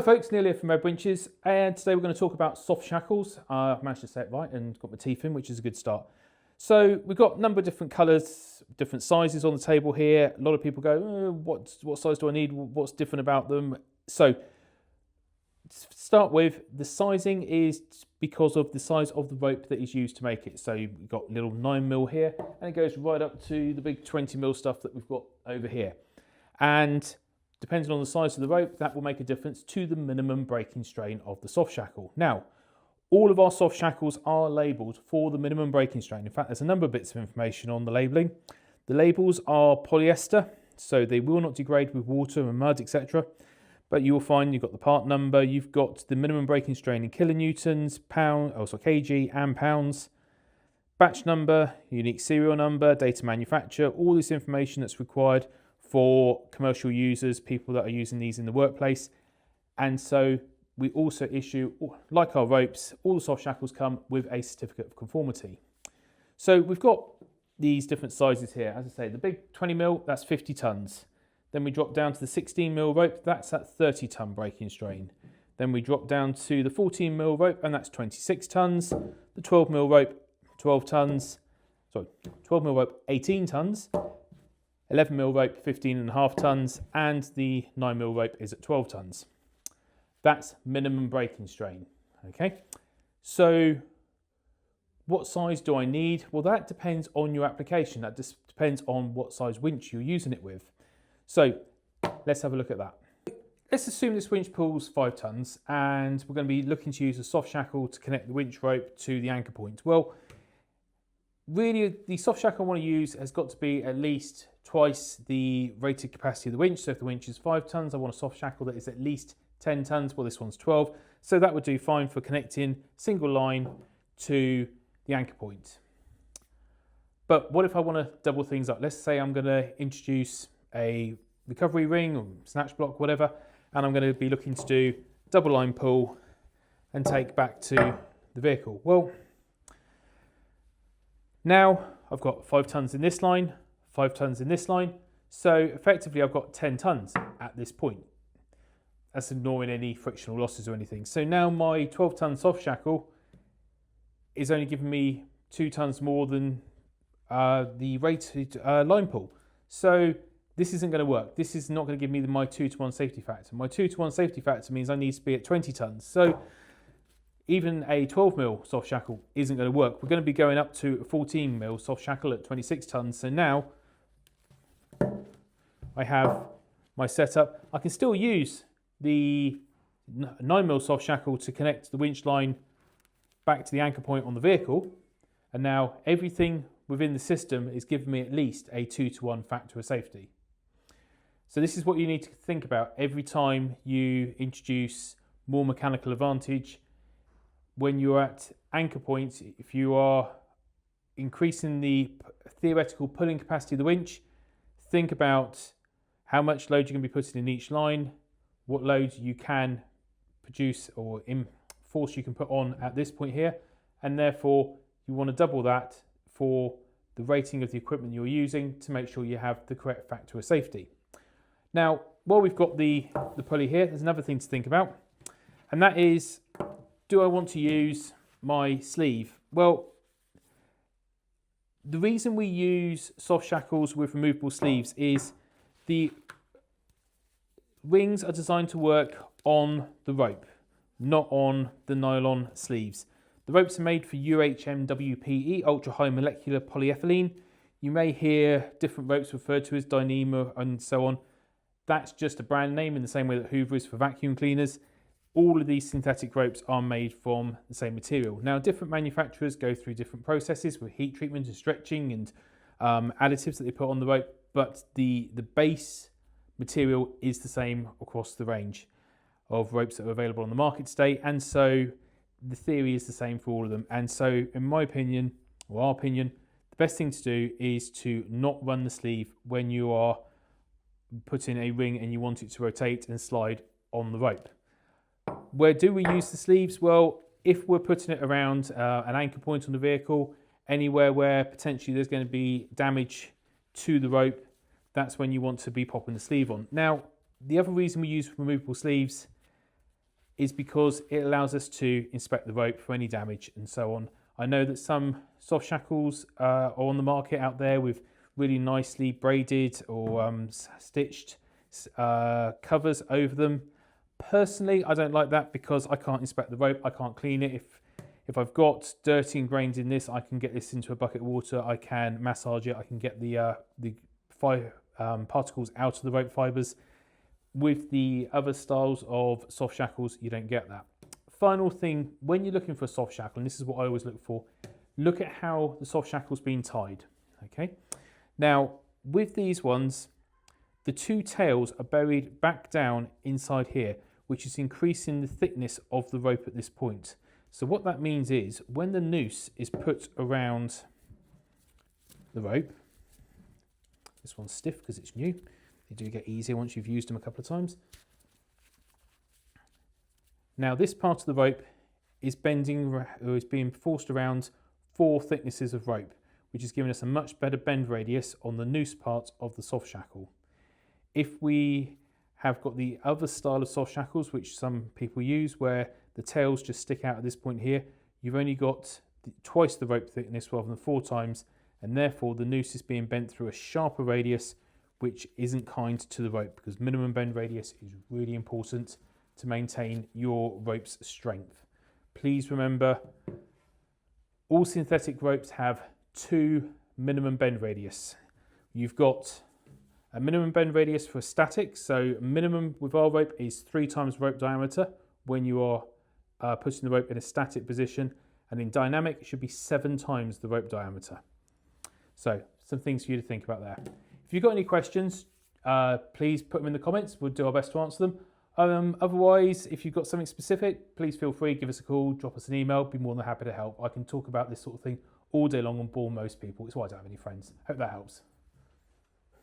folks, Neil here from RED Winches, and today we're going to talk about soft shackles. I've managed to say it right and got my teeth in, which is a good start. So we've got a number of different colours, different sizes on the table here. A lot of people go, what size do I need? What's different about them? So to start with, the sizing is because of the size of the rope that is used to make it. So you've got little 9mm here, and it goes right up to the big 20mm stuff that we've got over here. And depending on the size of the rope, that will make a difference to the minimum breaking strain of the soft shackle. Now, all of our soft shackles are labelled for the minimum breaking strain. In fact, there's a number of bits of information on the labelling. The labels are polyester, so they will not degrade with water and mud, etc. But you will find you've got the part number, you've got the minimum breaking strain in kilonewtons, kg and pounds, batch number, unique serial number, data manufacture, all this information that's required for commercial users, people that are using these in the workplace. And so we also issue, like our ropes, all the soft shackles come with a certificate of conformity. So we've got these different sizes here. As I say, the big 20mm, that's 50 tons. Then we drop down to the 16mm rope, that's at 30-ton breaking strain. Then we drop down to the 14mm rope, and that's 26 tons. The 12mm rope, 12 tons. Sorry, 12mm rope, 18 tons. 11mm rope, 15.5 tons, and the 9mm rope is at 12 tons. That's minimum breaking strain. Okay, so what size do I need? Well, that depends on your application. That just depends on what size winch you're using it with. So let's have a look at that. Let's assume this winch pulls 5 tons, and we're going to be looking to use a soft shackle to connect the winch rope to the anchor point. Well, really, the soft shackle I want to use has got to be at least twice the rated capacity of the winch. So if the winch is 5 tons, I want a soft shackle that is at least 10 tons. Well, this one's 12. So that would do fine for connecting single line to the anchor point. But what if I want to double things up? Let's say I'm going to introduce a recovery ring or snatch block, whatever, and I'm going to be looking to do double line pull and take back to the vehicle. Well, now I've got 5 tons in this line, 5 tons in this line. So effectively I've got 10 tons at this point. That's ignoring any frictional losses or anything. So now my 12-ton soft shackle is only giving me 2 tons more than the rated line pull. So this isn't going to work. This is not going to give me my 2-to-1 safety factor. My 2-to-1 safety factor means I need to be at 20 tons. So even a 12mm soft shackle isn't going to work. We're going to be going up to a 14mm soft shackle at 26 tons. So now I have my setup. I can still use the 9mm soft shackle to connect the winch line back to the anchor point on the vehicle. And now everything within the system is giving me at least a 2-to-1 factor of safety. So this is what you need to think about every time you introduce more mechanical advantage. When you're at anchor points, if you are increasing the theoretical pulling capacity of the winch, think about how much load you're going to be putting in each line, what load you can produce or force you can put on at this point here, and therefore you want to double that for the rating of the equipment you're using to make sure you have the correct factor of safety. Now, while we've got the pulley here, there's another thing to think about, and that is, do I want to use my sleeve? Well, the reason we use soft shackles with removable sleeves is the rings are designed to work on the rope, not on the nylon sleeves. The ropes are made for UHMWPE, ultra high molecular polyethylene. You may hear different ropes referred to as Dyneema and so on. That's just a brand name in the same way that Hoover is for vacuum cleaners. All of these synthetic ropes are made from the same material. Now, different manufacturers go through different processes with heat treatment and stretching and additives that they put on the rope, but the base material is the same across the range of ropes that are available on the market today, and so the theory is the same for all of them. And so, in my opinion, or our opinion, the best thing to do is to not run the sleeve when you are putting a ring and you want it to rotate and slide on the rope. Where do we use the sleeves? Well, if we're putting it around an anchor point on the vehicle, anywhere where potentially there's going to be damage to the rope, that's when you want to be popping the sleeve on. Now, the other reason we use removable sleeves is because it allows us to inspect the rope for any damage and so on. I know that some soft shackles are on the market out there with really nicely braided or stitched covers over them. Personally, I don't like that because I can't inspect the rope, I can't clean it. If I've got dirty and grains in this, I can get this into a bucket of water, I can massage it, I can get the particles out of the rope fibres. With the other styles of soft shackles, you don't get that. Final thing, when you're looking for a soft shackle, and this is what I always look for, look at how the soft shackle's been tied, okay? Now, with these ones, the two tails are buried back down inside here, which is increasing the thickness of the rope at this point. So what that means is, when the noose is put around the rope, this one's stiff because it's new, they do get easier once you've used them a couple of times. Now this part of the rope is bending, or is being forced around 4 thicknesses of rope, which is giving us a much better bend radius on the noose part of the soft shackle. If we have got the other style of soft shackles, which some people use, where the tails just stick out at this point here, you've only got twice the rope thickness rather than 4 times, and therefore the noose is being bent through a sharper radius, which isn't kind to the rope, because minimum bend radius is really important to maintain your rope's strength. Please remember, all synthetic ropes have 2 minimum bend radius. You've got a minimum bend radius for static, so minimum with our rope is 3 times rope diameter when you are putting the rope in a static position, and in dynamic it should be 7 times the rope diameter. So some things for you to think about there. If you've got any questions, please put them in the comments. We'll do our best to answer them. Otherwise, if you've got something specific, please feel free, give us a call, drop us an email, be more than happy to help. I can talk about this sort of thing all day long and bore most people. It's why I don't have any friends. Hope that helps.